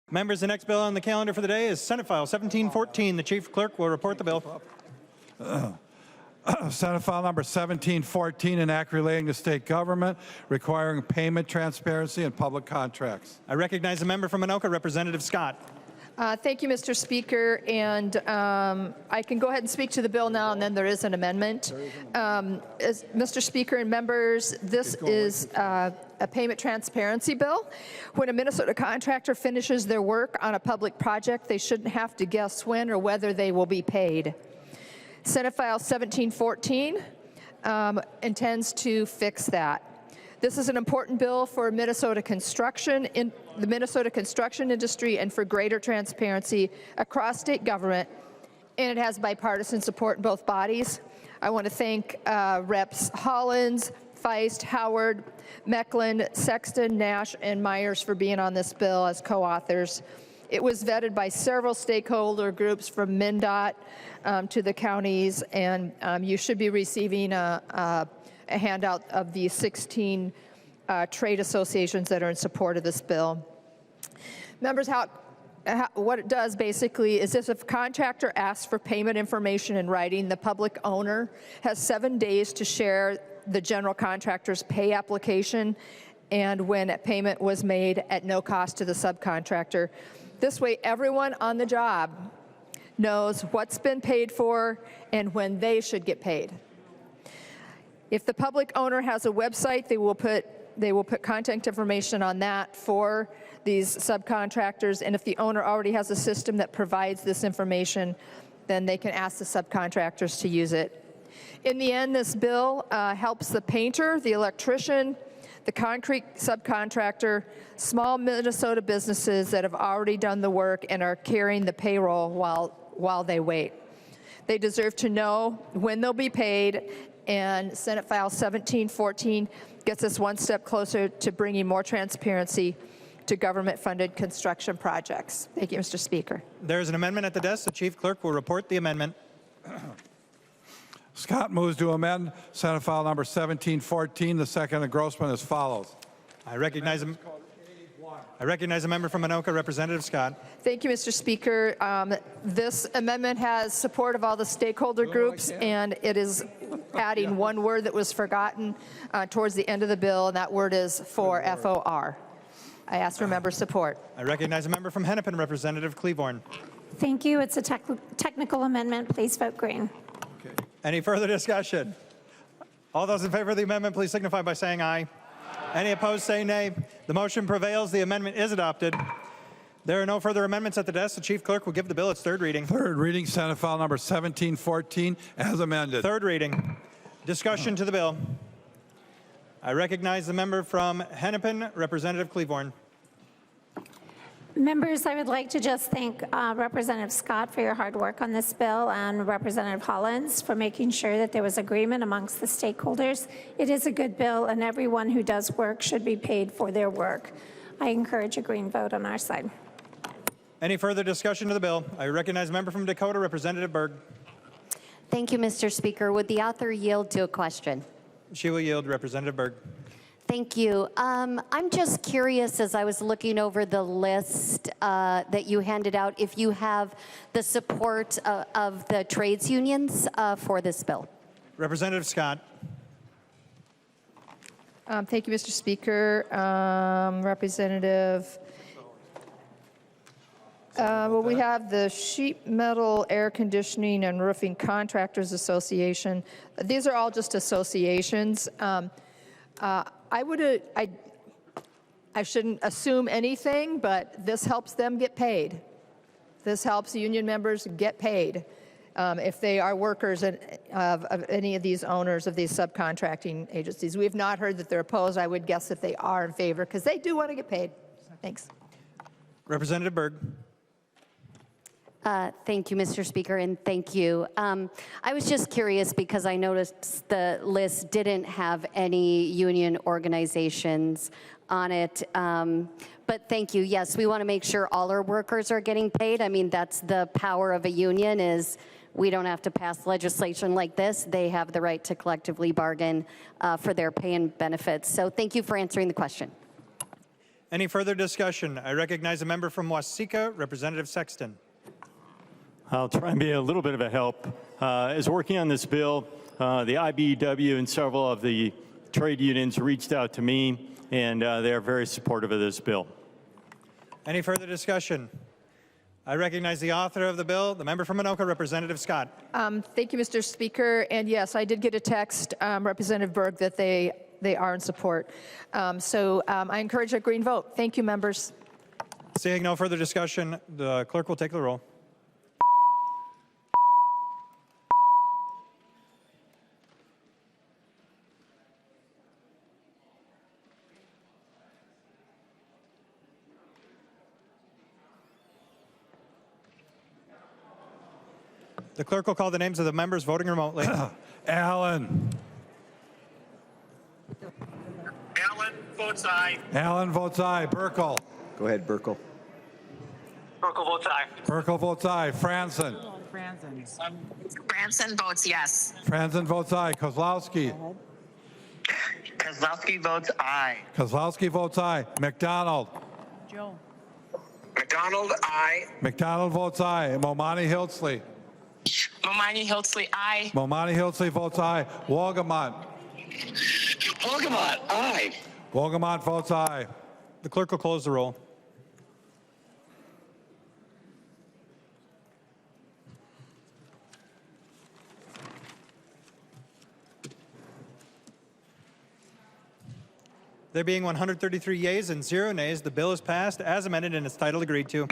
Members, the next bill on the calendar for the day is Senate File 1714. The Chief Clerk will report the bill. Senate File number 1714, an act relating to state government requiring payment transparency and public contracts. I recognize the member from Anoka, Representative Scott. Thank you, Mr. Speaker, and I can go ahead and speak to the bill now, and then there is an amendment. As Mr. Speaker and members, this is a payment transparency bill. When a Minnesota contractor finishes their work on a public project, they shouldn't have to guess when or whether they will be paid. Senate File 1714 intends to fix that. This is an important bill for Minnesota construction, in the Minnesota construction industry, and for greater transparency across state government, and it has bipartisan support in both bodies. I want to thank Reps. Hollins, Feist, Howard, Mecklen, Sexton, Nash, and Myers for being on this bill as co-authors. It was vetted by several stakeholder groups from MnDOT to the counties, and you should be receiving a handout of the 16 trade associations that are in support of this bill. Members, what it does basically is if a contractor asks for payment information in writing, the public owner has 7 days to share the general contractor's pay application and when a payment was made at no cost to the subcontractor. This way, everyone on the job knows what's been paid for and when they should get paid. If the public owner has a website, they will put contact information on that for these subcontractors, and if the owner already has a system that provides this information, then they can ask the subcontractors to use it. In the end, this bill helps the painter, the electrician, the concrete subcontractor, small Minnesota businesses that have already done the work and are carrying the payroll while they wait. They deserve to know when they'll be paid, and Senate File 1714 gets us one step closer to bringing more transparency to government-funded construction projects. Thank you, Mr. Speaker. There is an amendment at the desk. The Chief Clerk will report the amendment. Scott moves to amend Senate File number 1714. The second engrossment as follows. I recognize a member from Anoka, Representative Scott. Thank you, Mr. Speaker. This amendment has support of all the stakeholder groups, and it is adding one word that was forgotten towards the end of the bill, and that word is for, F-O-R. I ask for member support. I recognize a member from Hennepin, Representative Cleavorn. Thank you. It's a technical amendment. Please vote green. Okay. Any further discussion? All those in favor of the amendment, please signify by saying aye. Any opposed, say nay. The motion prevails. The amendment is adopted. There are no further amendments at the desk. The Chief Clerk will give the bill its third reading. Third reading, Senate File number 1714 as amended. Third reading. Discussion to the bill. I recognize the member from Hennepin, Representative Cleavorn. Members, I would like to just thank Representative Scott for your hard work on this bill and Representative Hollins for making sure that there was agreement amongst the stakeholders. It is a good bill, and everyone who does work should be paid for their work. I encourage a green vote on our side. Any further discussion to the bill? I recognize a member from Dakota, Representative Berg. Thank you, Mr. Speaker. Would the author yield to a question? She will yield, Representative Berg. Thank you. I'm just curious, as I was looking over the list that you handed out, if you have the support of the trades unions for this bill. Representative Scott. Thank you, Mr. Speaker. Representative. Well, we have the Sheet Metal Air Conditioning and Roofing Contractors Association. These are all just associations. I shouldn't assume anything, but this helps them get paid. This helps union members get paid if they are workers of any of these owners of these subcontracting agencies. We have not heard that they're opposed. I would guess that they are in favor because they do want to get paid. Thanks. Representative Berg. Thank you, Mr. Speaker, and thank you. I was just curious because I noticed the list didn't have any union organizations on it. But thank you. Yes, we want to make sure all our workers are getting paid. I mean, that's the power of a union, is we don't have to pass legislation like this. They have the right to collectively bargain for their pay and benefits. So thank you for answering the question. Any further discussion? I recognize a member from Waseca, Representative Sexton. I'll try and be a little bit of a help. As working on this bill, the IBEW and several of the trade unions reached out to me, and they are very supportive of this bill. Any further discussion? I recognize the author of the bill, the member from Anoka, Representative Scott. Thank you, Mr. Speaker. And yes, I did get a text, Representative Berg, that they are in support. I encourage a green vote. Thank you, members. Seeing no further discussion, the clerk will take the roll. The clerk will call the names of the members voting remotely. Allen. Allen votes aye. Allen votes aye. Burkle. Go ahead, Burkle. Burkle votes aye. Burkle votes aye. Franzen. Branson votes yes. Franzen votes aye. Kozlowski. Kozlowski votes aye. Kozlowski votes aye. McDonald. McDonald, aye. McDonald votes aye. Momani Hiltzley. Momani Hiltzley, aye. Momani Hiltzley votes aye. Wolgamott. Wolgamott, aye. Wolgamott votes aye. The clerk will close the roll. There being 133 yeas and 0 nays, the bill is passed as amended and its title agreed to.